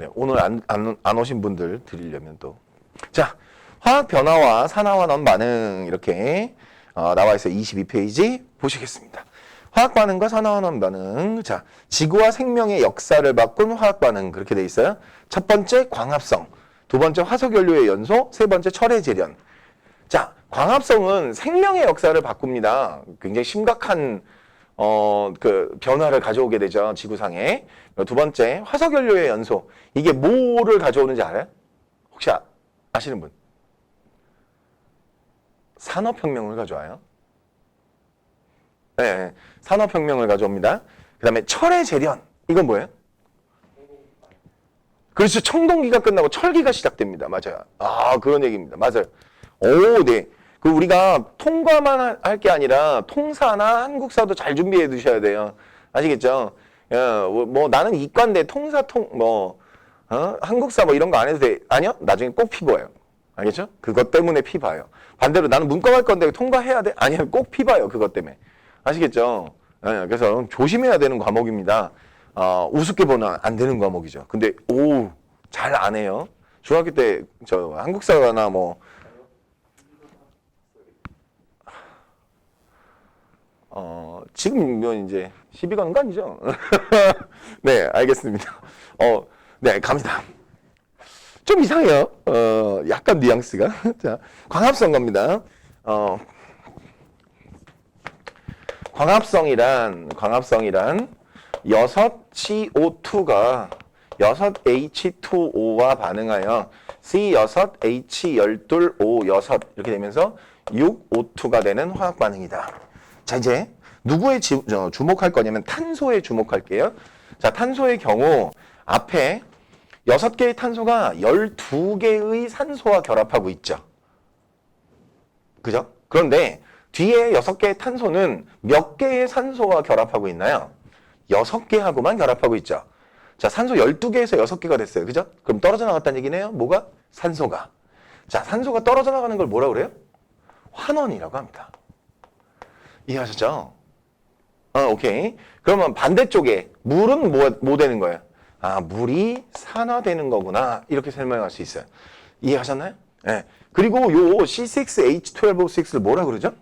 네, 오늘 안 오신 분들 드리려면 또. 자, 화학 변화와 산화환원 반응 이렇게 나와 있어요. 22페이지 보시겠습니다. 화학 반응과 산화환원 반응. 자, 지구와 생명의 역사를 바꾼 화학 반응 그렇게 돼 있어요. 첫 번째 광합성, 두 번째 화석연료의 연소, 세 번째 철의 재련. 자, 광합성은 생명의 역사를 바꿉니다. 굉장히 심각한 그 변화를 가져오게 되죠. 지구상에. 두 번째, 화석연료의 연소. 이게 뭐를 가져오는지 알아요? 혹시 아시는 분? 산업혁명을 가져와요. 네, 산업혁명을 가져옵니다. 그 다음에 철의 재련. 이건 뭐예요? 그렇죠. 청동기가 끝나고 철기가 시작됩니다. 맞아요. 아, 그런 얘기입니다. 맞아요. 오, 네. 그 우리가 통과만 할 게 아니라 통사나 한국사도 잘 준비해 두셔야 돼요. 아시겠죠? 뭐 나는 이과인데 통사 한국사 뭐 이런 거 안 해도 돼. 아니요? 나중에 꼭 피봐요. 알겠죠? 그것 때문에 피봐요. 반대로 나는 문과 갈 건데 통과해야 돼? 아니요. 꼭 피봐요. 그것 때문에. 아시겠죠? 예, 그래서 조심해야 되는 과목입니다. 우습게 보면 안 되는 과목이죠. 근데 잘 안 해요. 중학교 때 저 한국사나 뭐 지금 이제 시비 거는 거 아니죠? 네, 알겠습니다. 네, 갑니다. 좀 이상해요. 약간 뉘앙스가. 자, 광합성 갑니다. 광합성이란 6CO2가 6H2O와 반응하여 C6H12O6 이렇게 되면서 6O2가 되는 화학 반응이다. 자, 이제 누구에 주목할 거냐면 탄소에 주목할게요. 자, 탄소의 경우 앞에 6개의 탄소가 12개의 산소와 결합하고 있죠. 그죠? 그런데 뒤에 6개의 탄소는 몇 개의 산소와 결합하고 있나요? 6개하고만 결합하고 있죠. 자, 산소 12개에서 6개가 됐어요. 그죠? 그럼 떨어져 나갔다는 얘기네요. 뭐가? 산소가. 자, 산소가 떨어져 나가는 걸 뭐라고 그래요? 환원이라고 합니다. 이해하셨죠? 오케이. 그러면 반대쪽에 물은 뭐 되는 거예요? 물이 산화되는 거구나. 이렇게 설명할 수 있어요. 이해하셨나요? 네. 그리고 요 C6H12O6를 뭐라 그러죠?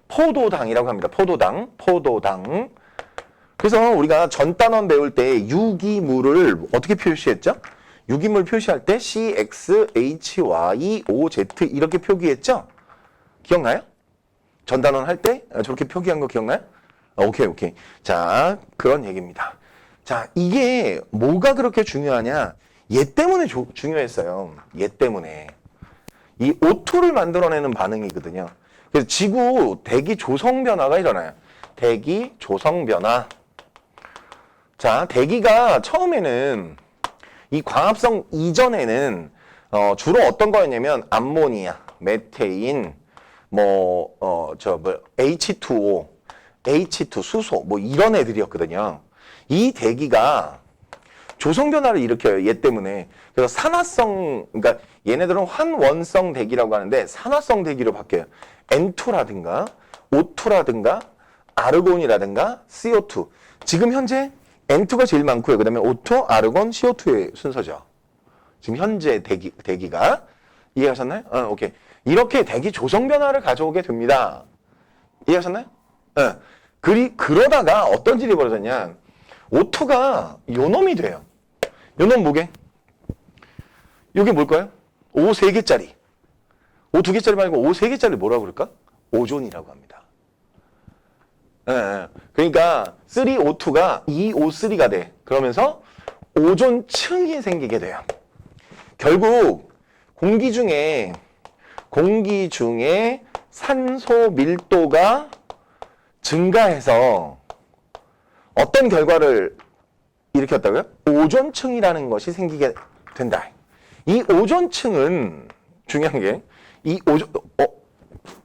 포도당이라고 합니다. 포도당. 그래서 우리가 전단원 배울 때 유기물을 어떻게 표시했죠? 유기물 표시할 때 CXHYOZ 이렇게 표기했죠? 기억나요? 전단원 할 때 저렇게 표기한 거 기억나요? 오케이. 자, 그런 얘기입니다. 자, 이게 뭐가 그렇게 중요하냐? 얘 때문에 중요했어요. 얘 때문에. 이 O2를 만들어내는 반응이거든요. 그래서 지구 대기 조성 변화가 일어나요. 대기 조성 변화. 자, 대기가 처음에는 이 광합성 이전에는 주로 어떤 거였냐면 암모니아, 메테인, H2O, H2, 수소, 이런 애들이었거든요. 이 대기가 조성 변화를 일으켜요. 얘 때문에. 그래서 산화성, 그러니까 얘네들은 환원성 대기라고 하는데 산화성 대기로 바뀌어요. N2라든가 O2라든가 아르곤이라든가 CO2. 지금 현재 N2가 제일 많고요. 그 다음에 O2, 아르곤, CO2의 순서죠. 지금 현재 대기가. 이해하셨나요? 오케이. 이렇게 대기 조성 변화를 가져오게 됩니다. 이해하셨나요? 그러다가 어떤 일이 벌어졌냐. O2가 요놈이 돼요. 요놈 뭐게? 이게 뭘까요? O 3개짜리. O 2개짜리 말고 O 3개짜리 뭐라고 그럴까? 오존이라고 합니다. 그러니까 3O2가 2O3가 돼. 그러면서 오존층이 생기게 돼요. 결국 공기 중에 산소 밀도가 증가해서 어떤 결과를 일으켰다고요? 오존층이라는 것이 생기게 된다. 이 오존층은 중요한 게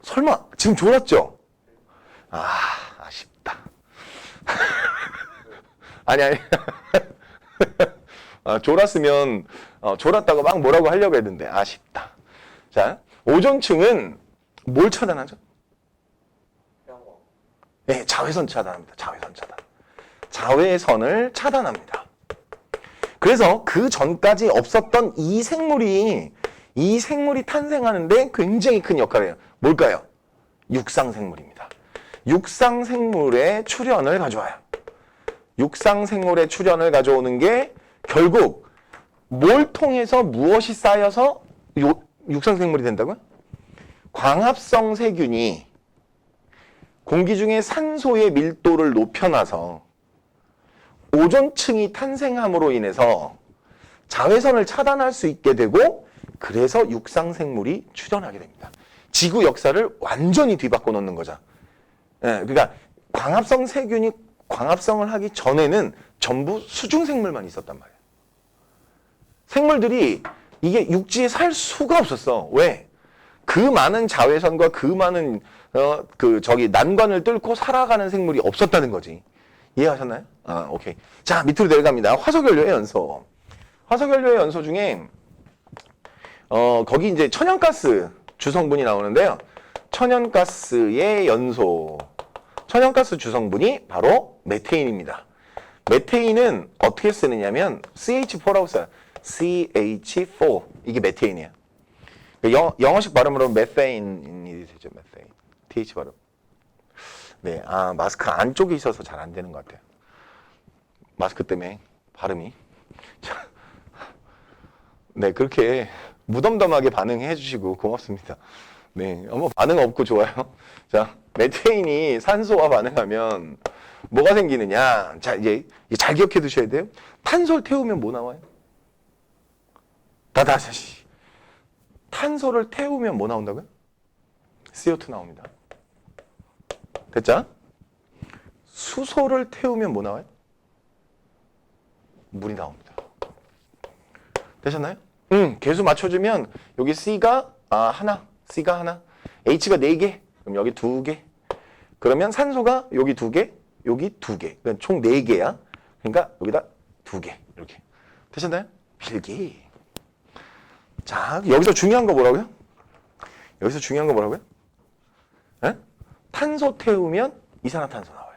설마 지금 졸았죠? 아쉽다. 아니. 졸았으면 졸았다고 막 뭐라고 하려고 했는데 아쉽다. 자, 오존층은 뭘 차단하죠? 네, 자외선 차단합니다. 자외선을 차단합니다. 그래서 그 전까지 없었던 이 생물이 탄생하는데 굉장히 큰 역할을 해요. 뭘까요? 육상생물입니다. 육상생물의 출현을 가져와요. 육상생물의 출현을 가져오는 게 결국 뭘 통해서 무엇이 쌓여서 육상생물이 된다고요? 광합성 세균이 공기 중에 산소의 밀도를 높여놔서 오존층이 탄생함으로 인해서 자외선을 차단할 수 있게 되고 그래서 육상생물이 출현하게 됩니다. 지구 역사를 완전히 뒤바꿔 놓는 거죠. 예, 그러니까 광합성 세균이 광합성을 하기 전에는 전부 수중생물만 있었단 말이에요. 생물들이 이게 육지에 살 수가 없었어. 왜? 그 많은 자외선과 그 많은 난관을 뚫고 살아가는 생물이 없었다는 거지. 이해하셨나요? 아, 오케이. 자, 밑으로 내려갑니다. 화석연료의 연소. 화석연료의 연소 중에 거기 이제 천연가스 주성분이 나오는데요. 천연가스의 연소. 천연가스 주성분이 바로 메테인입니다. 메테인은 어떻게 쓰느냐면 CH4라고 써요. CH4. 이게 메테인이에요. 영어식 발음으로 메테인이 되죠. 메테인. TH 발음. 네, 마스크 안쪽에 있어서 잘 안 되는 것 같아요. 마스크 때문에 발음이. 네, 그렇게 무덤덤하게 반응해 주시고 고맙습니다. 네, 반응 없고 좋아요. 자, 메테인이 산소와 반응하면 뭐가 생기느냐? 자, 이제 잘 기억해 두셔야 돼요. 탄소를 태우면 뭐 나와요? 다시. 탄소를 태우면 뭐 나온다고요? CO2 나옵니다. 됐죠? 수소를 태우면 뭐 나와요? 물이 나옵니다. 되셨나요? 개수 맞춰주면 여기 C가 하나, C가 하나, H가 4개, 그럼 여기 2개. 그러면 산소가 여기 2개, 여기 2개. 그러니까 총 4개야. 그러니까 여기다 2개. 이렇게. 되셨나요? 필기. 자, 여기서 중요한 거 뭐라고요? 여기서 중요한 거 뭐라고요? 에? 탄소 태우면 이산화탄소 나와요.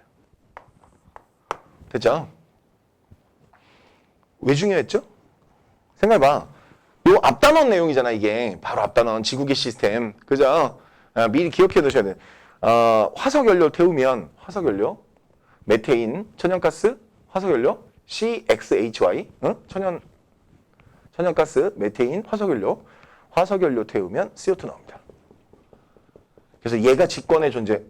됐죠? 왜 중요했죠? 생각해봐. 요 앞단원 내용이잖아, 이게. 바로 앞단원, 지구계 시스템. 그죠? 미리 기억해 두셔야 돼. 화석연료 태우면, 화석연료, 메테인, 천연가스, 화석연료, CXHY, 천연가스, 메테인, 화석연료 태우면 CO2 나옵니다. 그래서 얘가 기권의 존재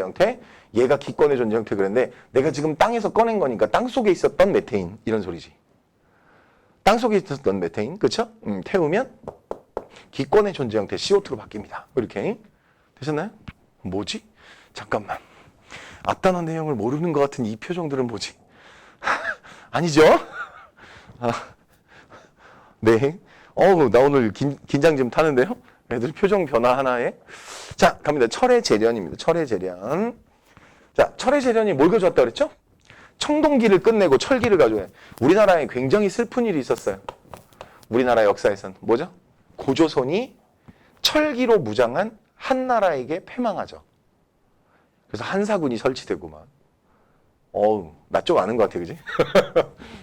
형태, 얘가 기권의 존재 형태 그랬는데 내가 지금 땅에서 꺼낸 거니까 땅 속에 있었던 메테인 이런 소리지. 땅 속에 있었던 메테인, 그렇죠? 태우면 기권의 존재 형태 CO2로 바뀝니다. 이렇게 되셨나요? 뭐지? 잠깐만. 앞단원 내용을 모르는 것 같은 이 표정들은 뭐지? 아니죠? 네. 나 오늘 긴장 좀 타는데요? 애들 표정 변화 하나에. 자, 갑니다. 철의 재련입니다. 철의 재련. 자, 철의 재련이 뭘 가져왔다 그랬죠? 청동기를 끝내고 철기를 가져와요. 우리나라에 굉장히 슬픈 일이 있었어요. 우리나라 역사에선. 뭐죠? 고조선이 철기로 무장한 한나라에게 패망하죠. 그래서 한사군이 설치되고만. 나 좀 아는 것 같아, 그지?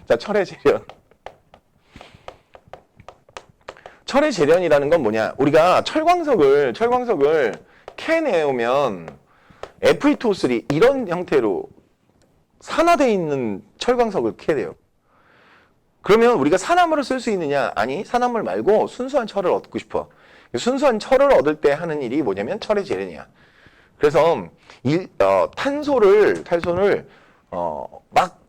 자, 철의 재련. 철의 재련이라는 건 뭐냐? 우리가 철광석을 캐내오면 Fe2O3 이런 형태로 산화되어 있는 철광석을 캐내요. 그러면 우리가 산화물을 쓸 수 있느냐? 아니, 산화물 말고 순수한 철을 얻고 싶어. 순수한 철을 얻을 때 하는 일이 뭐냐면 철의 재련이야. 그래서 탄소를 막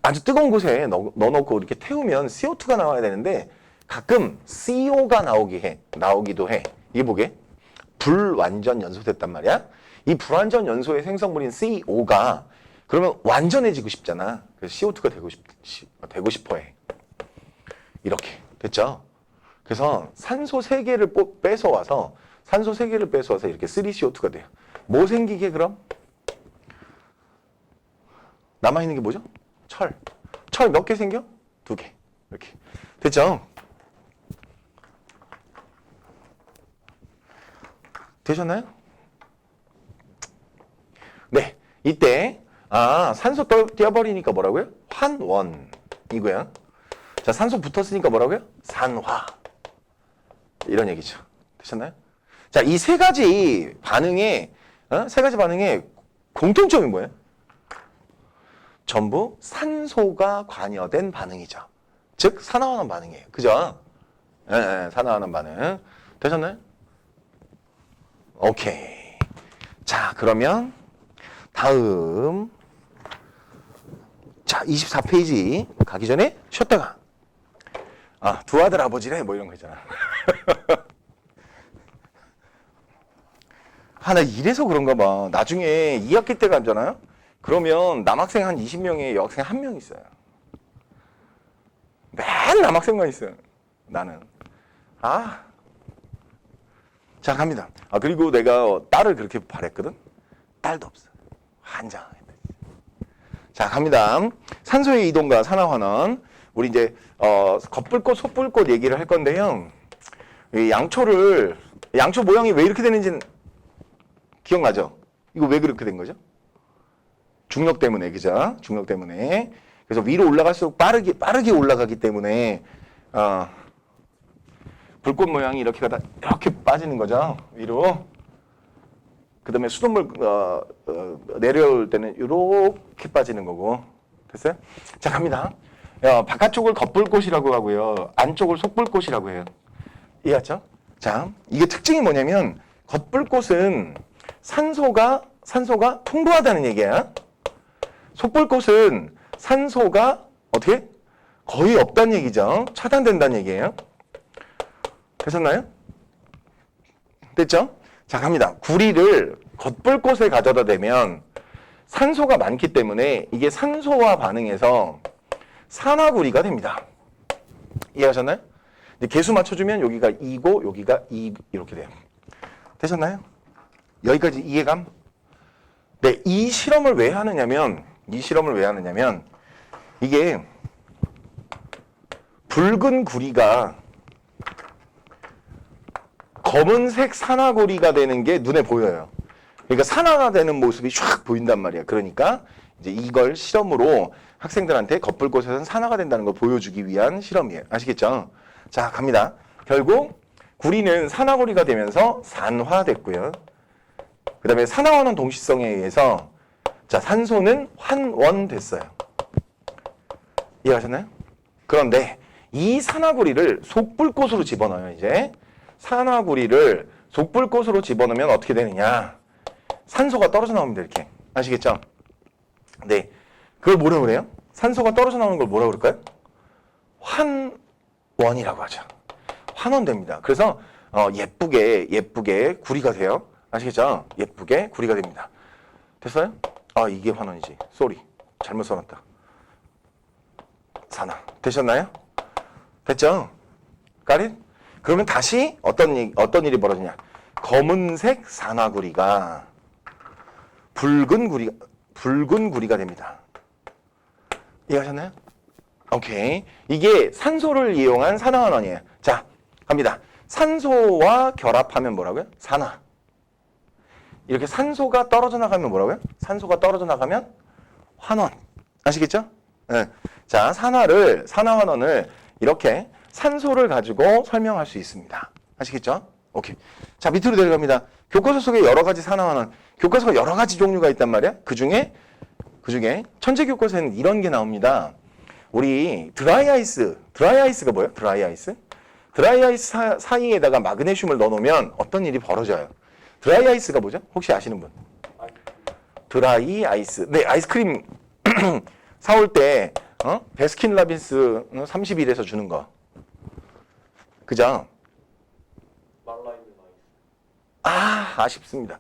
아주 뜨거운 곳에 넣어놓고 이렇게 태우면 CO2가 나와야 되는데 가끔 CO가 나오기도 해. 이게 뭐게? 불완전 연소됐단 말이야. 이 불완전 연소의 생성물인 CO가 그러면 완전해지고 싶잖아. 그래서 CO2가 되고 싶어 해. 이렇게. 됐죠? 그래서 산소 3개를 뺏어와서 이렇게 3CO2가 돼요. 뭐 생기게 그럼? 남아있는 게 뭐죠? 철. 철 몇 개 생겨? 2개. 이렇게. 됐죠? 되셨나요? 네. 이때 산소 띄어버리니까 뭐라고요? 환원. 이거야. 자, 산소 붙었으니까 뭐라고요? 산화. 이런 얘기죠. 되셨나요? 자, 이 세 가지 반응에 세 가지 반응에 공통점이 뭐예요? 전부 산소가 관여된 반응이죠. 즉 산화환원 반응이에요. 그죠? 예, 산화환원 반응. 되셨나요? 오케이. 자, 그러면 다음 자, 24페이지 가기 전에 쉬었다가 두 아들 아버지래 뭐 이런 거 있잖아. 나 이래서 그런가 봐. 나중에 2학기 때 가잖아요. 그러면 남학생 한 20명에 여학생 1명 있어요. 맨 남학생만 있어요. 나는. 자, 갑니다. 그리고 내가 딸을 그렇게 바랬거든. 딸도 없어. 환장하겠다. 자, 갑니다. 산소의 이동과 산화환원. 우리 이제 겉불꽃, 속불꽃 얘기를 할 건데요. 이 양초 모양이 왜 이렇게 되는지는 기억나죠? 이거 왜 그렇게 된 거죠? 중력 때문에, 그죠? 중력 때문에. 그래서 위로 올라갈수록 빠르게 올라가기 때문에, 불꽃 모양이 이렇게 가다, 이렇게 빠지는 거죠. 위로. 그 다음에 수돗물, 내려올 때는 이렇게 빠지는 거고. 됐어요? 자, 갑니다. 바깥쪽을 겉불꽃이라고 하고요. 안쪽을 속불꽃이라고 해요. 이해했죠? 자, 이게 특징이 뭐냐면, 겉불꽃은 산소가 풍부하다는 얘기야. 속불꽃은 산소가 어떻게? 거의 없다는 얘기죠. 차단된다는 얘기예요. 되셨나요? 됐죠? 자, 갑니다. 구리를 겉불꽃에 가져다 대면 산소가 많기 때문에 이게 산소와 반응해서 산화구리가 됩니다. 이해하셨나요? 이제 개수 맞춰주면 여기가 2고 여기가 2 이렇게 돼요. 되셨나요? 여기까지 이해감? 네, 이 실험을 왜 하느냐면 이게 붉은 구리가 검은색 산화구리가 되는 게 눈에 보여요. 그러니까 산화가 되는 모습이 쫙 보인단 말이야. 그러니까 이제 이걸 실험으로 학생들한테 겉불꽃에서는 산화가 된다는 걸 보여주기 위한 실험이에요. 아시겠죠? 자, 갑니다. 결국 구리는 산화구리가 되면서 산화됐고요. 그 다음에 산화환원 동시성에 의해서 자, 산소는 환원됐어요. 이해하셨나요? 그런데 이 산화구리를 속불꽃으로 집어넣어요. 이제 산화구리를 속불꽃으로 집어넣으면 어떻게 되느냐? 산소가 떨어져 나옵니다. 이렇게. 아시겠죠? 네. 그걸 뭐라고 그래요? 산소가 떨어져 나오는 걸 뭐라고 그럴까요? 환원이라고 하죠. 환원됩니다. 그래서 예쁘게 구리가 돼요. 아시겠죠? 예쁘게 구리가 됩니다. 됐어요? 이게 환원이지. 쏘리. 잘못 써놨다. 산화. 되셨나요? 됐죠? 까릿? 그러면 다시 어떤 일이 벌어지냐? 검은색 산화구리가 붉은 구리가 됩니다. 이해하셨나요? 오케이. 이게 산소를 이용한 산화환원이에요. 자, 갑니다. 산소와 결합하면 뭐라고요? 산화. 이렇게 산소가 떨어져 나가면 뭐라고요? 산소가 떨어져 나가면 환원. 아시겠죠? 네. 자, 산화환원을 이렇게 산소를 가지고 설명할 수 있습니다. 아시겠죠? 오케이. 자, 밑으로 내려갑니다. 교과서 속에 여러 가지 산화환원. 교과서가 여러 가지 종류가 있단 말이야. 그 중에 천재 교과서에는 이런 게 나옵니다. 우리 드라이아이스가 뭐예요? 드라이아이스 사이에다가 마그네슘을 넣어놓으면 어떤 일이 벌어져요? 드라이아이스가 뭐죠? 혹시 아시는 분? 드라이아이스. 네, 아이스크림 사올 때 베스킨라빈스 30일에서 주는 거. 그죠? 아쉽습니다.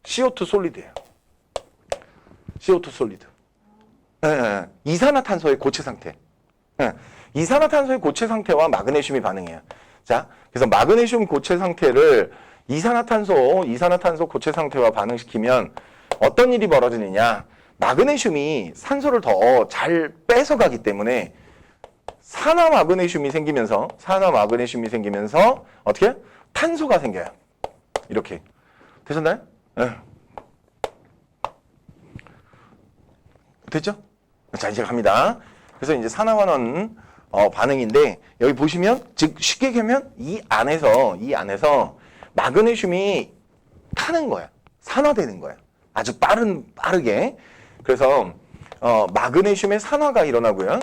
CO2 솔리드예요. CO2 솔리드. 네, 이산화탄소의 고체 상태. 네, 이산화탄소의 고체 상태와 마그네슘이 반응해요. 자, 그래서 마그네슘 고체 상태를 이산화탄소 고체 상태와 반응시키면 어떤 일이 벌어지느냐? 마그네슘이 산소를 더 잘 뺏어가기 때문에 산화 마그네슘이 생기면서 어떻게? 탄소가 생겨요. 이렇게. 되셨나요? 네. 됐죠? 자, 이제 갑니다. 그래서 이제 산화환원 반응인데 여기 보시면 즉 쉽게 얘기하면 이 안에서 마그네슘이 타는 거야. 산화되는 거야. 아주 빠르게. 그래서 마그네슘의 산화가 일어나고요.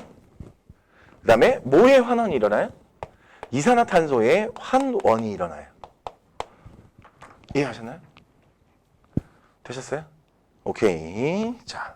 그다음에 뭐의 환원이 일어나요? 이산화탄소의 환원이 일어나요. 이해하셨나요? 되셨어요? 오케이. 자,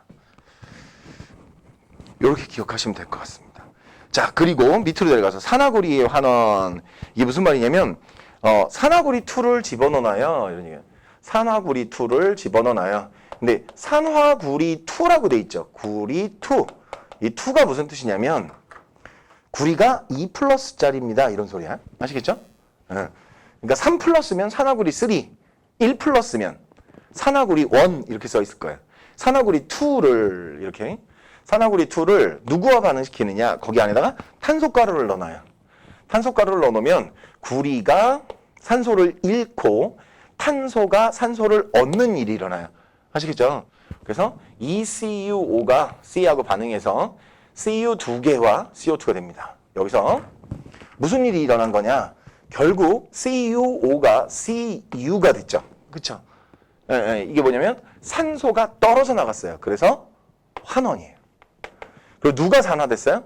이렇게 기억하시면 될 것 같습니다. 자, 그리고 밑으로 내려가서 산화구리의 환원. 이게 무슨 말이냐면 산화구리2를 집어넣어놔요. 이런 얘기예요. 산화구리2를 집어넣어놔요. 근데 산화구리2라고 돼 있죠. 구리2. 이 2가 무슨 뜻이냐면 구리가 2 플러스짜리입니다. 이런 소리야. 아시겠죠? 그러니까 3 플러스면 산화구리 3, 1 플러스면 산화구리 1 이렇게 써 있을 거예요. 산화구리 2를 이렇게 산화구리 2를 누구와 반응시키느냐? 거기 안에다가 탄소가루를 넣어놔요. 탄소가루를 넣어놓으면 구리가 산소를 잃고 탄소가 산소를 얻는 일이 일어나요. 아시겠죠? 그래서 ECU5가 C하고 반응해서 CU 2개와 CO2가 됩니다. 여기서 무슨 일이 일어난 거냐? 결국 CU5가 CU가 됐죠. 그렇죠? 이게 뭐냐면 산소가 떨어져 나갔어요. 그래서 환원이에요. 그리고 누가 산화됐어요?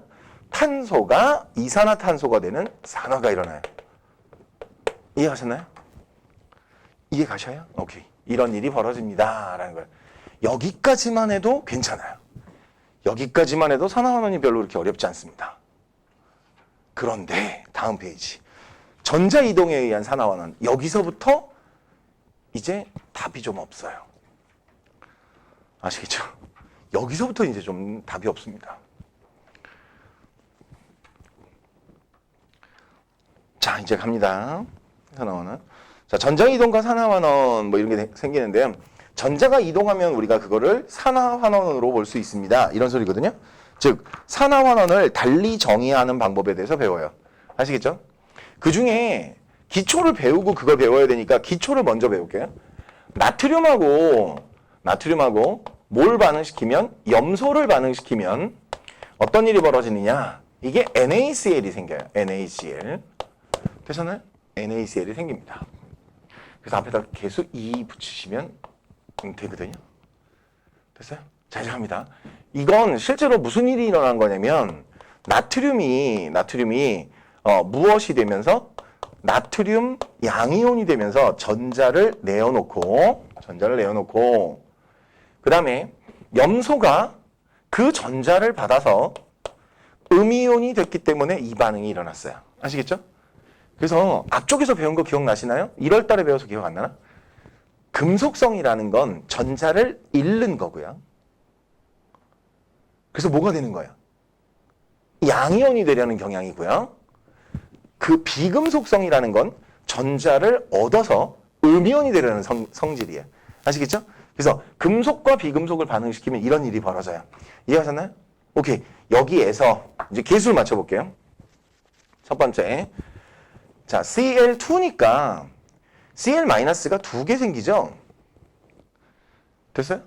탄소가 이산화탄소가 되는 산화가 일어나요. 이해하셨나요? 이해 가셔요? 오케이. 이런 일이 벌어집니다. 라는 거예요. 여기까지만 해도 괜찮아요. 여기까지만 해도 산화환원이 별로 그렇게 어렵지 않습니다. 그런데 다음 페이지. 전자이동에 의한 산화환원. 여기서부터 이제 답이 좀 없어요. 아시겠죠? 여기서부터 이제 좀 답이 없습니다. 자, 이제 갑니다. 산화환원. 자, 전자이동과 산화환원 뭐 이런 게 생기는데요. 전자가 이동하면 우리가 그거를 산화환원으로 볼 수 있습니다. 이런 소리거든요. 즉, 산화환원을 달리 정의하는 방법에 대해서 배워요. 아시겠죠? 그 중에 기초를 배우고 그걸 배워야 되니까 기초를 먼저 배울게요. 나트륨하고 뭘 반응시키면? 염소를 반응시키면 어떤 일이 벌어지느냐? 이게 NaCl이 생겨요. NaCl. 되셨나요? NaCl이 생깁니다. 그래서 앞에다 계속 2 붙이시면 되거든요. 됐어요? 자, 이제 갑니다. 이건 실제로 무슨 일이 일어난 거냐면 나트륨이 무엇이 되면서 나트륨 양이온이 되면서 전자를 내어놓고 그 다음에 염소가 그 전자를 받아서 음이온이 됐기 때문에 이 반응이 일어났어요. 아시겠죠? 그래서 앞쪽에서 배운 거 기억나시나요? 1월 달에 배워서 기억 안 나나? 금속성이라는 건 전자를 잃는 거고요. 그래서 뭐가 되는 거예요? 양이온이 되려는 경향이고요. 그 비금속성이라는 건 전자를 얻어서 음이온이 되려는 성질이에요. 아시겠죠? 그래서 금속과 비금속을 반응시키면 이런 일이 벌어져요. 이해하셨나요? 오케이. 여기에서 이제 개수를 맞춰볼게요. 첫 번째. 자, Cl2니까 Cl-가 2개 생기죠? 됐어요?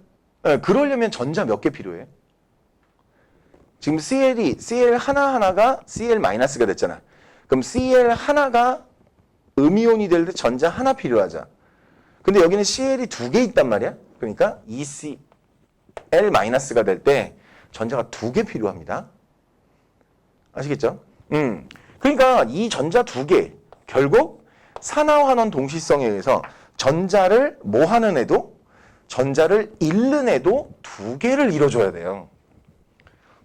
네, 그러려면 전자 몇 개 필요해요? 지금 Cl 하나가 Cl-가 됐잖아. 그럼 Cl 하나가 음이온이 될 때 전자 하나 필요하죠. 근데 여기는 Cl이 2개 있단 말이야. 그러니까 ECl-가 될 때 전자가 2개 필요합니다. 아시겠죠? 그러니까 이 전자 2개, 결국 산화환원 동시성에 의해서 전자를 뭐 하는 애도, 전자를 잃는 애도 2개를 잃어줘야 돼요.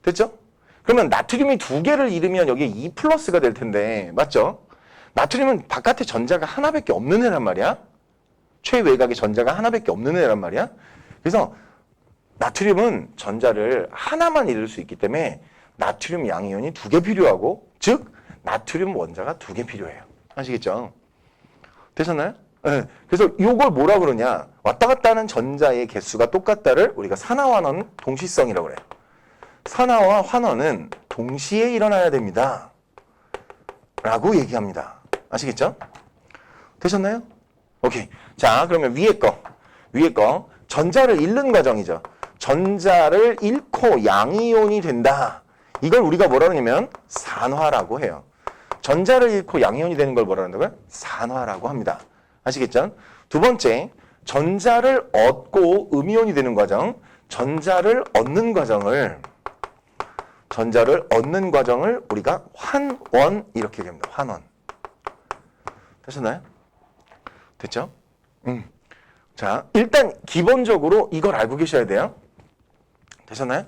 됐죠? 그러면 나트륨이 2개를 잃으면 여기에 2 플러스가 될 텐데, 맞죠? 나트륨은 바깥에 전자가 하나밖에 없는 애란 말이야. 최외곽에 전자가 하나밖에 없는 애란 말이야. 그래서 나트륨은 전자를 하나만 잃을 수 있기 때문에 나트륨 양이온이 2개 필요하고, 즉 나트륨 원자가 2개 필요해요. 아시겠죠? 되셨나요? 네. 그래서 이걸 뭐라 그러냐? 왔다 갔다 하는 전자의 개수가 똑같다를 우리가 산화환원 동시성이라고 그래요. 산화와 환원은 동시에 일어나야 됩니다. 라고 얘기합니다. 아시겠죠? 되셨나요? 오케이. 자, 그러면 위에 거. 전자를 잃는 과정이죠. 전자를 잃고 양이온이 된다. 이걸 우리가 뭐라고 하냐면 산화라고 해요. 전자를 잃고 양이온이 되는 걸 뭐라고 한다고요? 산화라고 합니다. 아시겠죠? 두 번째, 전자를 얻고 음이온이 되는 과정, 전자를 얻는 과정을 우리가 환원 이렇게 얘기합니다. 환원. 되셨나요? 됐죠? 자, 일단 기본적으로 이걸 알고 계셔야 돼요. 되셨나요?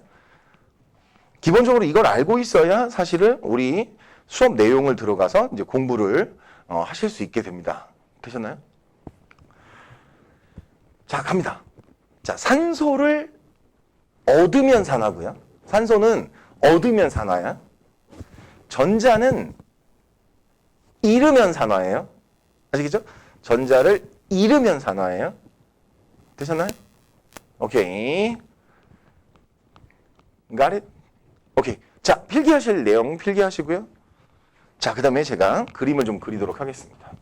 기본적으로 이걸 알고 있어야 사실은 우리 수업 내용을 들어가서 이제 공부를 하실 수 있게 됩니다. 되셨나요? 자, 갑니다. 자, 산소를 얻으면 산화고요. 산소는 얻으면 산화야. 전자는 잃으면 산화예요. 아시겠죠? 전자를 잃으면 산화예요. 되셨나요? 오케이. Got it? 오케이. 자, 필기하실 내용 필기하시고요. 자, 그 다음에 제가 그림을 좀 그리도록 하겠습니다.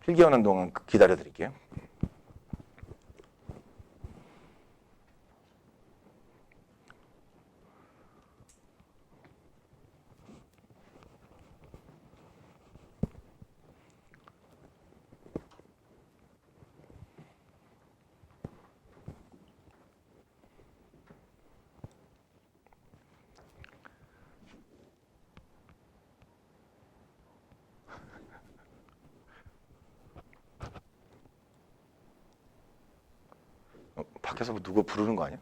필기하는 동안 기다려 드릴게요. 밖에서 뭐 누구 부르는 거 아니야?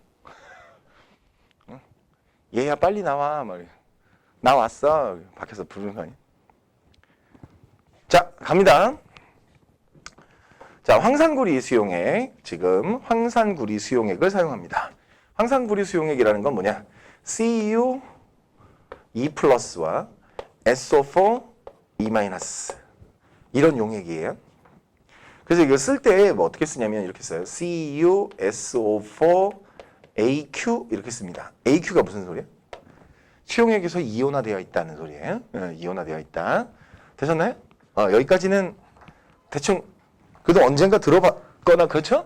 응? 얘야 빨리 나와. 막 나 왔어. 밖에서 부르는 거 아니야? 자, 갑니다. 자, 황산구리 수용액. 지금 황산구리 수용액을 사용합니다. 황산구리 수용액이라는 건 뭐냐? CU E 플러스와 SO4 E 마이너스 이런 용액이에요. 그래서 이거 쓸 때 뭐 어떻게 쓰냐면 이렇게 써요. CuSO4 AQ 이렇게 씁니다. AQ가 무슨 소리예요? 수용액에서 이온화되어 있다는 소리예요. 이온화되어 있다. 되셨나요? 여기까지는 대충 그래도 언젠가 들어봤거나 그렇죠?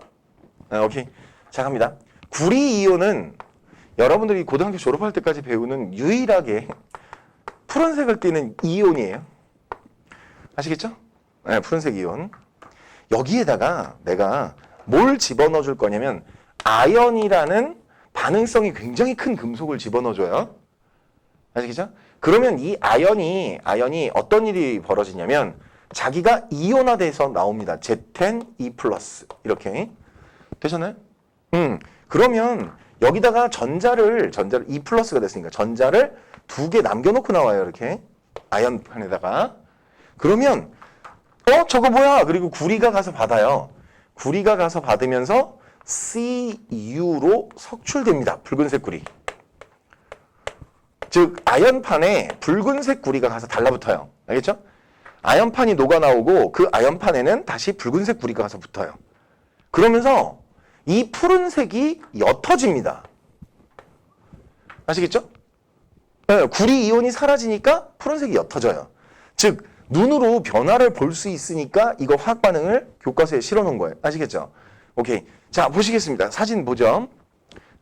오케이. 자, 갑니다. 구리 이온은 여러분들이 고등학교 졸업할 때까지 배우는 유일하게 푸른색을 띠는 이온이에요. 아시겠죠? 네, 푸른색 이온. 여기에다가 내가 뭘 집어넣어 줄 거냐면 아연이라는 반응성이 굉장히 큰 금속을 집어넣어 줘요. 아시겠죠? 그러면 이 아연이 어떤 일이 벌어지냐면 자기가 이온화돼서 나옵니다. Z10E+. 이렇게. 되셨나요? 그러면 여기다가 전자를 E+가 됐으니까 전자를 2개 남겨놓고 나와요. 이렇게. 아연판에다가. 그러면 저거 뭐야? 그리고 구리가 가서 받아요. 구리가 가서 받으면서 CU로 석출됩니다. 붉은색 구리. 즉 아연판에 붉은색 구리가 가서 달라붙어요. 알겠죠? 아연판이 녹아나오고 그 아연판에는 다시 붉은색 구리가 가서 붙어요. 그러면서 이 푸른색이 옅어집니다. 아시겠죠? 네, 구리 이온이 사라지니까 푸른색이 옅어져요. 즉 눈으로 변화를 볼 수 있으니까 이거 화학 반응을 교과서에 실어 놓은 거예요. 아시겠죠? 오케이. 자, 보시겠습니다. 사진 보죠.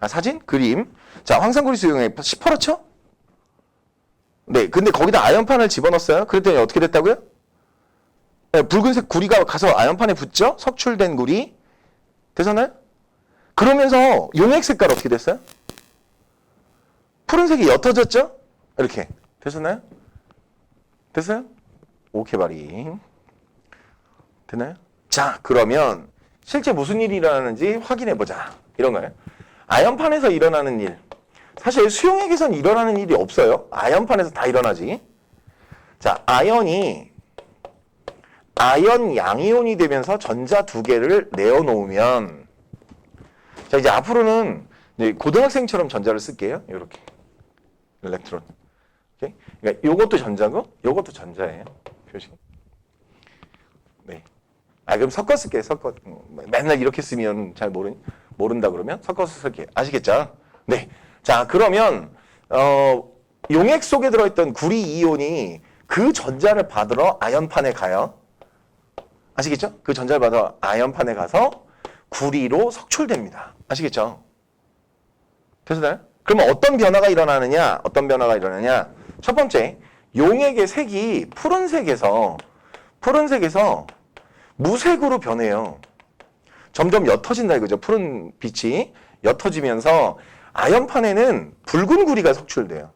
사진? 그림. 자, 황산구리 수용액 시퍼렇죠? 네, 근데 거기다 아연판을 집어넣었어요. 그랬더니 어떻게 됐다고요? 네, 붉은색 구리가 가서 아연판에 붙죠? 석출된 구리. 되셨나요? 그러면서 용액 색깔 어떻게 됐어요? 푸른색이 옅어졌죠? 이렇게. 되셨나요? 됐어요? 오케이 바리. 됐나요? 자, 그러면 실제 무슨 일이 일어나는지 확인해보자. 이런 거예요. 아연판에서 일어나는 일. 사실 수용액에선 일어나는 일이 없어요. 아연판에서 다 일어나지. 자, 아연 양이온이 되면서 전자 2개를 내어놓으면 자, 이제 앞으로는 고등학생처럼 전자를 쓸게요. 이렇게. 일렉트론. 오케이? 그러니까 요것도 전자고 요것도 전자예요. 표시. 네. 그럼 섞어 쓸게요. 맨날 이렇게 쓰면 잘 모른다 그러면 섞어서 쓸게요. 아시겠죠? 네. 자, 그러면 용액 속에 들어있던 구리 이온이 그 전자를 받으러 아연판에 가요. 아시겠죠? 그 전자를 받아 아연판에 가서 구리로 석출됩니다. 아시겠죠? 됐나요? 그러면 어떤 변화가 일어나느냐? 어떤 변화가 일어나냐? 첫 번째, 용액의 색이 푸른색에서 무색으로 변해요. 점점 옅어진다 이거죠. 푸른 빛이 옅어지면서 아연판에는 붉은 구리가 석출돼요.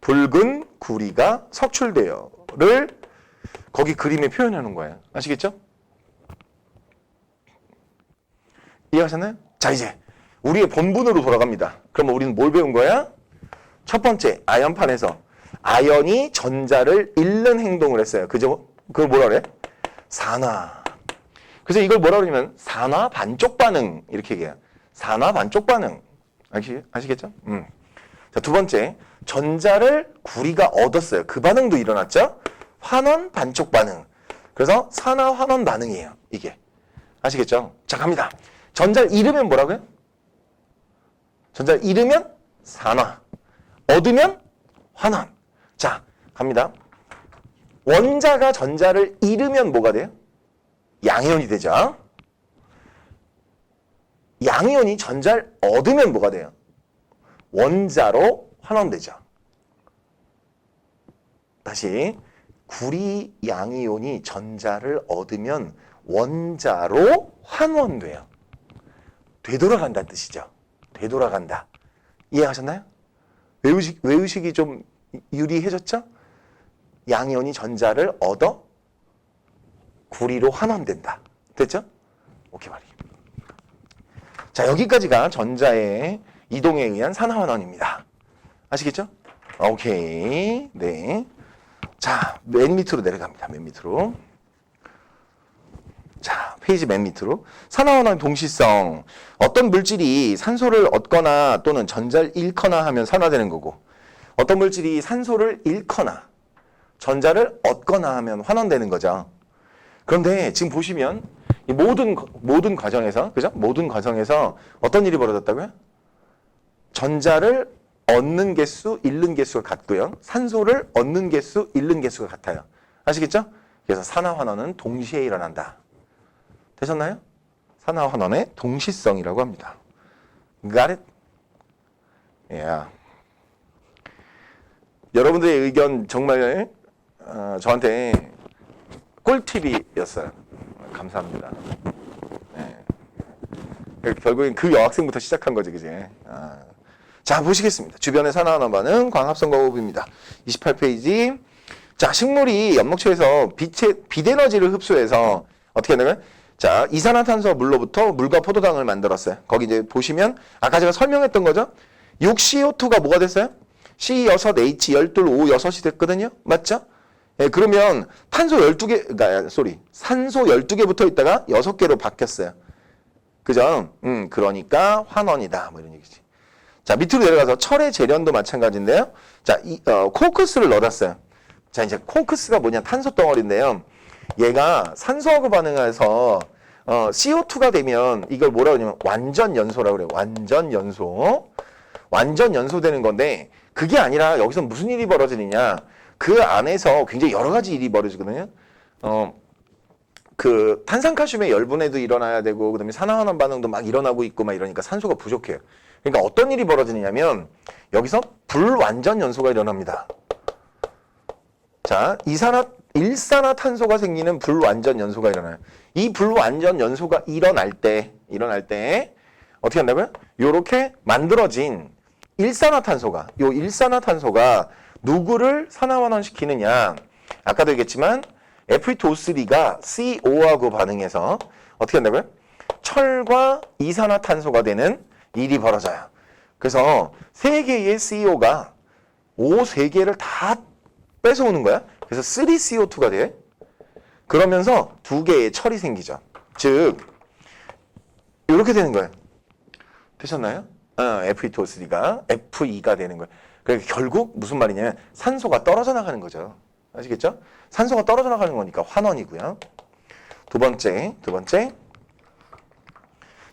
붉은 구리가 석출돼요를 거기 그림에 표현하는 거예요. 아시겠죠? 이해하셨나요? 자, 이제 우리의 본분으로 돌아갑니다. 그러면 우리는 뭘 배운 거야? 첫 번째, 아연판에서 아연이 전자를 잃는 행동을 했어요. 그죠? 그걸 뭐라 그래? 산화. 그래서 이걸 뭐라 그러냐면 산화 반쪽 반응 이렇게 얘기해요. 산화 반쪽 반응. 아시겠죠? 자, 두 번째, 전자를 구리가 얻었어요. 그 반응도 일어났죠? 환원 반쪽 반응. 그래서 산화 환원 반응이에요. 이게. 아시겠죠? 자, 갑니다. 전자를 잃으면 뭐라고요? 전자를 잃으면 산화. 얻으면 환원. 자, 갑니다. 원자가 전자를 잃으면 뭐가 돼요? 양이온이 되죠. 양이온이 전자를 얻으면 뭐가 돼요? 원자로 환원되죠. 다시 구리 양이온이 전자를 얻으면 원자로 환원돼요. 되돌아간다는 뜻이죠. 되돌아간다. 이해하셨나요? 외우시기 좀 유리해졌죠? 양이온이 전자를 얻어 구리로 환원된다. 됐죠? 오케이 말이. 자, 여기까지가 전자의 이동에 의한 산화환원입니다. 아시겠죠? 오케이. 네. 자, 맨 밑으로 내려갑니다. 맨 밑으로. 자, 페이지 맨 밑으로. 산화환원 동시성. 어떤 물질이 산소를 얻거나 또는 전자를 잃거나 하면 산화되는 거고, 어떤 물질이 산소를 잃거나 전자를 얻거나 하면 환원되는 거죠. 그런데 지금 보시면 이 모든 과정에서, 그죠? 모든 과정에서 어떤 일이 벌어졌다고요? 전자를 얻는 개수, 잃는 개수가 같고요. 산소를 얻는 개수, 잃는 개수가 같아요. 아시겠죠? 그래서 산화환원은 동시에 일어난다. 되셨나요? 산화환원의 동시성이라고 합니다. Got it? Yeah. 여러분들의 의견 정말 저한테 꿀팁이었어요. 감사합니다. 네. 결국엔 그 여학생부터 시작한 거지, 그지? 자, 보시겠습니다. 주변의 산화환원 반응, 광합성과 호흡입니다. 28페이지. 자, 식물이 엽록체에서 빛에너지를 흡수해서 어떻게 한다면? 자, 이산화탄소와 물로부터 물과 포도당을 만들었어요. 거기 이제 보시면 아까 제가 설명했던 거죠? 6CO2가 뭐가 됐어요? C6, H 12, O 6이 됐거든요. 맞죠? 예, 그러면 산소 12개 붙어 있다가 6개로 바뀌었어요. 그죠? 그러니까 환원이다. 뭐 이런 얘기지. 자, 밑으로 내려가서 철의 재련도 마찬가지인데요. 자, 코크스를 넣어놨어요. 자, 이제 코크스가 뭐냐? 탄소 덩어리인데요. 얘가 산소하고 반응해서 CO2가 되면 이걸 뭐라고 하냐면 완전 연소라고 그래요. 완전 연소. 완전 연소되는 건데 그게 아니라 여기서 무슨 일이 벌어지느냐? 그 안에서 굉장히 여러 가지 일이 벌어지거든요. 그 탄산칼슘의 열분해도 일어나야 되고 그다음에 산화환원 반응도 막 일어나고 있고 막 이러니까 산소가 부족해요. 그러니까 어떤 일이 벌어지느냐면 여기서 불완전 연소가 일어납니다. 자, 일산화탄소가 생기는 불완전 연소가 일어나요. 이 불완전 연소가 일어날 때 어떻게 한다고요? 요렇게 만들어진 일산화탄소가 누구를 산화환원시키느냐? 아까도 얘기했지만 Fe2O3가 CO 하고 반응해서 어떻게 한다고요? 철과 이산화탄소가 되는 일이 벌어져요. 그래서 3개의 CO가 O 3개를 다 뺏어오는 거야. 그래서 3CO2가 돼. 그러면서 2개의 철이 생기죠. 즉 이렇게 되는 거예요. 되셨나요? Fe2O3가 Fe2가 되는 거예요. 그러니까 결국 무슨 말이냐면 산소가 떨어져 나가는 거죠. 아시겠죠? 산소가 떨어져 나가는 거니까 환원이고요. 두 번째.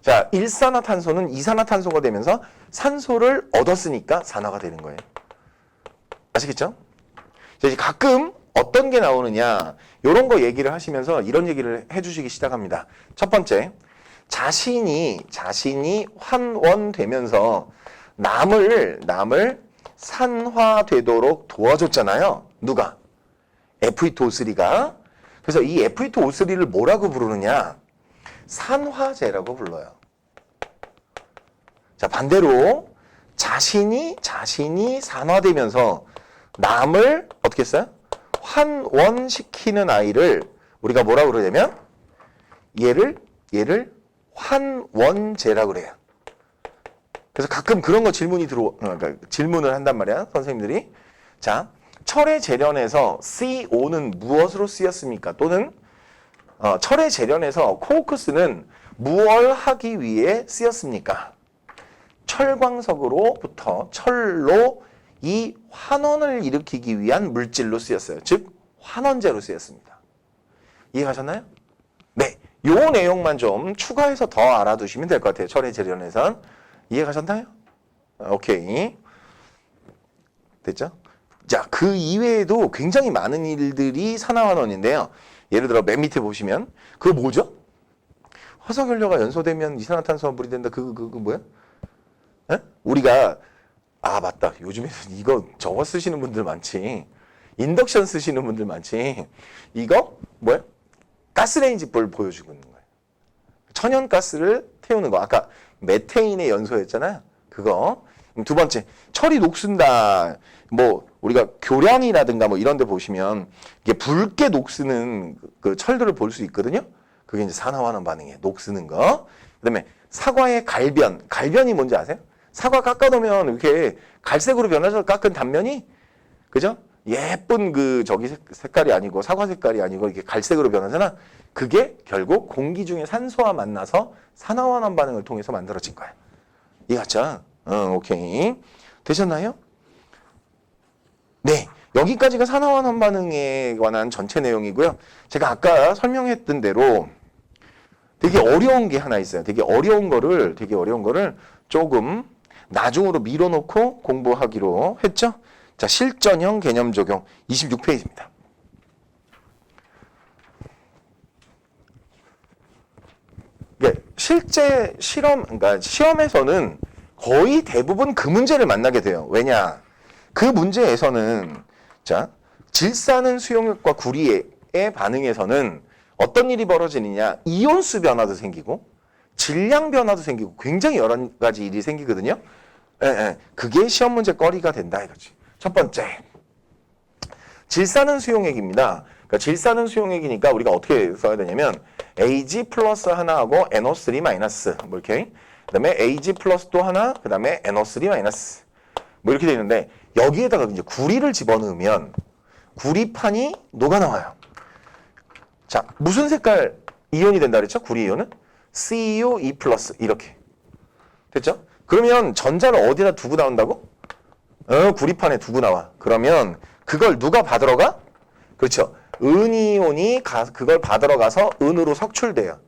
자, 일산화탄소는 이산화탄소가 되면서 산소를 얻었으니까 산화가 되는 거예요. 아시겠죠? 자, 이제 가끔 어떤 게 나오느냐 이런 거 얘기를 하시면서 이런 얘기를 해주시기 시작합니다. 첫 번째, 자신이 환원되면서 남을 산화되도록 도와줬잖아요. 누가? F2O3가. 그래서 이 F2O3를 뭐라고 부르느냐? 산화제라고 불러요. 자, 반대로 자신이 산화되면서 남을 어떻게 써요? 환원시키는 아이를 우리가 뭐라고 그러냐면 얘를 환원제라고 그래요. 그래서 가끔 그런 거 그러니까 질문을 한단 말이야, 선생님들이. 자, 철의 재련에서 CO는 무엇으로 쓰였습니까? 또는 철의 재련에서 코크스는 무엇을 하기 위해 쓰였습니까? 철광석으로부터 철로 이 환원을 일으키기 위한 물질로 쓰였어요. 즉 환원제로 쓰였습니다. 이해가셨나요? 네, 요 내용만 좀 추가해서 더 알아두시면 될 것 같아요. 철의 재련에선. 이해가셨나요? 오케이. 됐죠? 자, 그 이외에도 굉장히 많은 일들이 산화환원인데요. 예를 들어 맨 밑에 보시면 그거 뭐죠? 화석연료가 연소되면 이산화탄소가 물이 된다. 그거 뭐야? 에? 우리가 맞다. 요즘에는 저거 쓰시는 분들 많지. 인덕션 쓰시는 분들 많지. 이거 뭐야? 가스레인지 불 보여주고 있는 거예요. 천연가스를 태우는 거. 아까 메테인의 연소였잖아요. 그거. 두 번째, 철이 녹슨다. 뭐 우리가 교량이라든가 뭐 이런 데 보시면 이게 붉게 녹쓰는 그 철들을 볼 수 있거든요. 그게 이제 산화환원 반응이에요. 녹쓰는 거. 그다음에 사과의 갈변이 뭔지 아세요? 사과 깎아놓으면 이렇게 갈색으로 변하죠. 깎은 단면이. 그죠? 예쁜 색깔이 아니고 사과 색깔이 아니고 이렇게 갈색으로 변하잖아. 그게 결국 공기 중에 산소와 만나서 산화환원 반응을 통해서 만들어진 거야. 이해갔죠? 오케이. 되셨나요? 네. 여기까지가 산화환원 반응에 관한 전체 내용이고요. 제가 아까 설명했던 대로 되게 어려운 게 하나 있어요. 되게 어려운 거를 조금 나중으로 밀어놓고 공부하기로 했죠? 자, 실전형 개념 적용 26페이지입니다. 실제 그러니까 시험에서는 거의 대부분 그 문제를 만나게 돼요. 왜냐? 그 문제에서는 자, 질산은 수용력과 구리의 반응에서는 어떤 일이 벌어지느냐? 이온수 변화도 생기고 질량 변화도 생기고 굉장히 여러 가지 일이 생기거든요. 그게 시험 문제 거리가 된다 이거지. 첫 번째, 질산은 수용액입니다. 그러니까 질산은 수용액이니까 우리가 어떻게 써야 되냐면 Ag 플러스 하나하고 NO3 마이너스 뭐 이렇게, 그다음에 Ag 플러스 또 하나, 그다음에 NO3 마이너스 뭐 이렇게 돼 있는데 여기에다가 이제 구리를 집어넣으면 구리판이 녹아 나와요. 자, 무슨 색깔 이온이 된다 그랬죠? 구리 이온은 CuE 플러스 이렇게 됐죠? 그러면 전자를 어디다 두고 나온다고? 구리판에 두고 나와. 그러면 그걸 누가 받으러 가? 그렇죠. 은이온이 그걸 받으러 가서 은으로 석출돼요.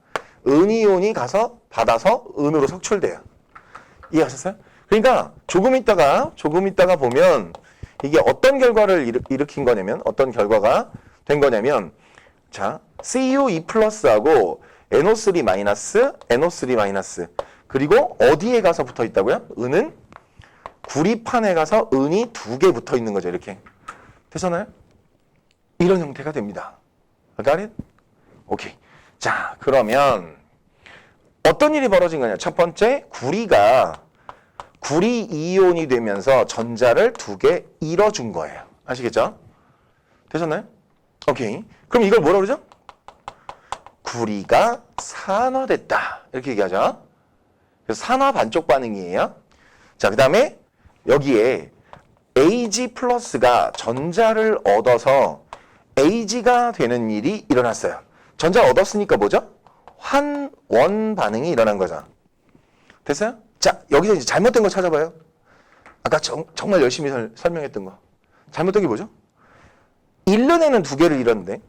은이온이 가서 받아서 은으로 석출돼요. 이해하셨어요? 그러니까 조금 있다가 보면 이게 어떤 결과를 일으킨 거냐면 어떤 결과가 된 거냐면 자, CuE 플러스하고 NO3 마이너스, NO3 마이너스. 그리고 어디에 가서 붙어 있다고요? 은은 구리판에 가서 은이 2개 붙어 있는 거죠. 이렇게. 되셨나요? 이런 형태가 됩니다. Got it? 오케이. 자, 그러면 어떤 일이 벌어진 거냐? 첫 번째, 구리 이온이 되면서 전자를 2개 잃어준 거예요. 아시겠죠? 되셨나요? 오케이. 그럼 이걸 뭐라 그러죠? 구리가 산화됐다. 이렇게 얘기하죠. 그래서 산화 반쪽 반응이에요. 자, 그 다음에 여기에 Ag 플러스가 전자를 얻어서 Ag가 되는 일이 일어났어요. 전자 얻었으니까 뭐죠? 환원 반응이 일어난 거죠. 됐어요? 자, 여기서 이제 잘못된 거 찾아봐요. 아까 정말 열심히 설명했던 거. 잘못된 게 뭐죠? 잃는 애는 2개를 잃었는데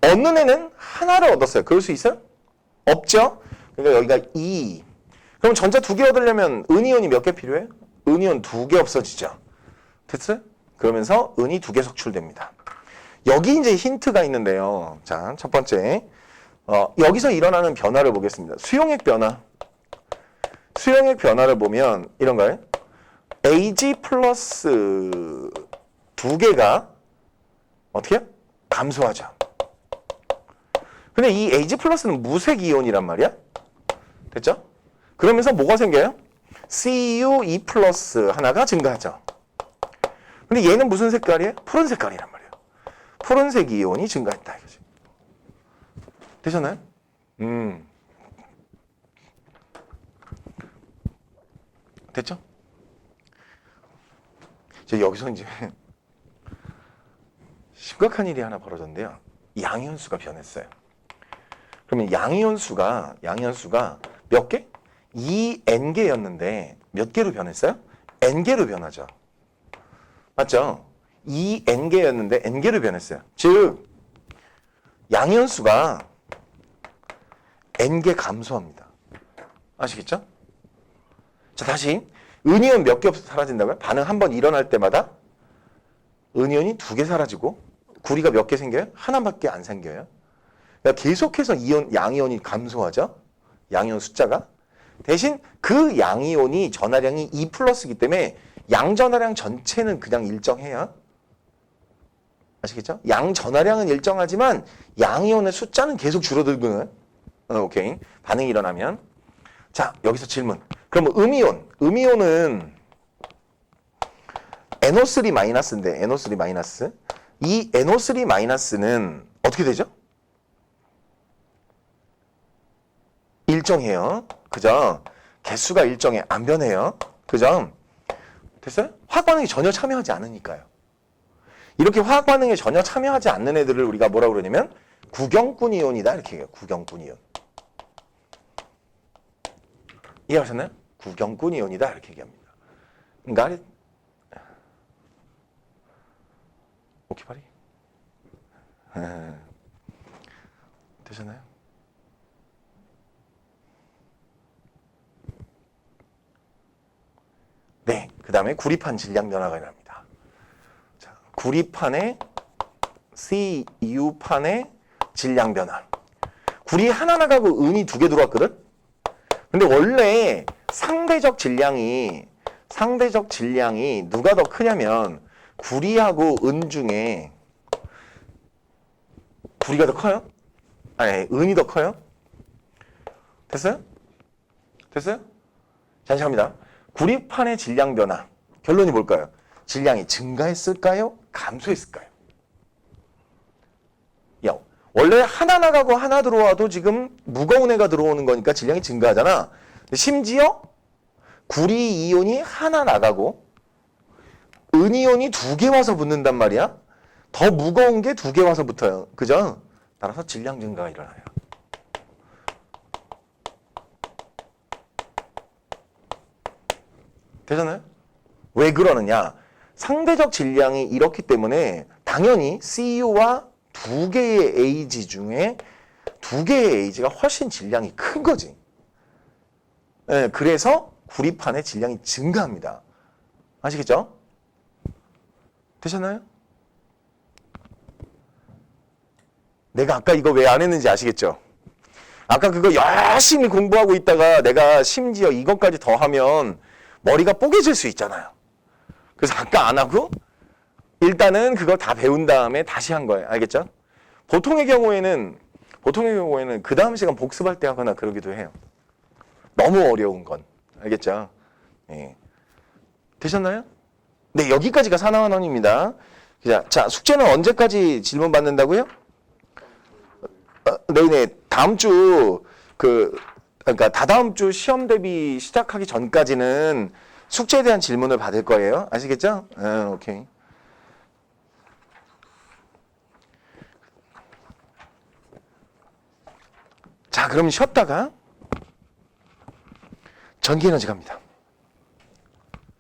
얻는 애는 하나를 얻었어요. 그럴 수 있어요? 없죠? 그러니까 여기가 2. 그럼 전자 2개 얻으려면 은이온이 몇 개 필요해요? 은이온 2개 없어지죠. 됐어요? 그러면서 은이 2개 속출됩니다. 여기 이제 힌트가 있는데요. 자, 첫 번째. 여기서 일어나는 변화를 보겠습니다. 수용액 변화. 수용액 변화를 보면 이런 거예요. Ag 플러스 2개가 어떻게 해요? 감소하죠. 근데 이 Ag 플러스는 무색 이온이란 말이야. 됐죠? 그러면서 뭐가 생겨요? Cu2 플러스 하나가 증가하죠. 근데 얘는 무슨 색깔이에요? 푸른 색깔이란 말이에요. 푸른색 이온이 증가했다 이거지. 되셨나요? 됐죠? 여기서 이제 심각한 일이 하나 벌어졌는데요. 양이온수가 변했어요. 그러면 양이온수가 몇 개? 2n개였는데 몇 개로 변했어요? n개로 변하죠. 맞죠? 2n개였는데 n개로 변했어요. 즉 양이온수가 n개 감소합니다. 아시겠죠? 자, 다시 은이온 몇 개 사라진다고요? 반응 한 번 일어날 때마다 은이온이 2개 사라지고 구리가 몇 개 생겨요? 하나밖에 안 생겨요. 그러니까 계속해서 양이온이 감소하죠. 양이온 숫자가. 대신 그 양이온이 전하량이 2 플러스이기 때문에 양전하량 전체는 그냥 일정해요. 아시겠죠? 양전하량은 일정하지만 양이온의 숫자는 계속 줄어들고는. 오케이. 반응이 일어나면. 자, 여기서 질문. 그럼 음이온은 NO3 마이너스인데 NO3 마이너스. 이 NO3 마이너스는 어떻게 되죠? 일정해요. 그죠? 개수가 일정해. 안 변해요. 그죠? 됐어요? 화학 반응에 전혀 참여하지 않으니까요. 이렇게 화학 반응에 전혀 참여하지 않는 애들을 우리가 뭐라고 그러냐면 구경꾼 이온이다 이렇게 해요. 구경꾼 이온. 이해하셨나요? 구경꾼 이온이다 이렇게 얘기합니다. 그러니까 오키파리? 되셨나요? 네, 그 다음에 구리판 질량 변화가 일어납니다. 자, 구리판의 CU판의 질량 변화. 구리 하나 나가고 은이 2개 들어왔거든? 근데 원래 상대적 질량이 누가 더 크냐면 구리하고 은 중에 구리가 더 커요? 아니, 은이 더 커요? 됐어요? 됐어요? 자, 갑니다. 구리판의 질량 변화. 결론이 뭘까요? 질량이 증가했을까요? 감소했을까요? 야, 원래 하나 나가고 하나 들어와도 지금 무거운 애가 들어오는 거니까 질량이 증가하잖아. 심지어 구리 이온이 하나 나가고 은 이온이 2개 와서 붙는단 말이야. 더 무거운 게 2개 와서 붙어요. 그죠? 따라서 질량 증가가 일어나요. 되잖아요? 왜 그러느냐? 상대적 질량이 이렇기 때문에 당연히 CU와 2개의 AG 중에 2개의 AG가 훨씬 질량이 큰 거지. 네, 그래서 구리판의 질량이 증가합니다. 아시겠죠? 되셨나요? 내가 아까 이거 왜 안 했는지 아시겠죠? 아까 그거 열심히 공부하고 있다가 내가 심지어 이것까지 더 하면 머리가 뽀개질 수 있잖아요. 그래서 아까 안 하고 일단은 그걸 다 배운 다음에 다시 한 거예요. 알겠죠? 보통의 경우에는 그 다음 시간 복습할 때 하거나 그러기도 해요. 너무 어려운 건. 알겠죠? 예. 되셨나요? 네, 여기까지가 사나원원입니다. 자, 숙제는 언제까지 질문 받는다고요? 네네. 다음 주 그러니까 다다음 주 시험 대비 시작하기 전까지는 숙제에 대한 질문을 받을 거예요. 아시겠죠? 오케이. 자, 그럼 쉬었다가 전기에너지 갑니다.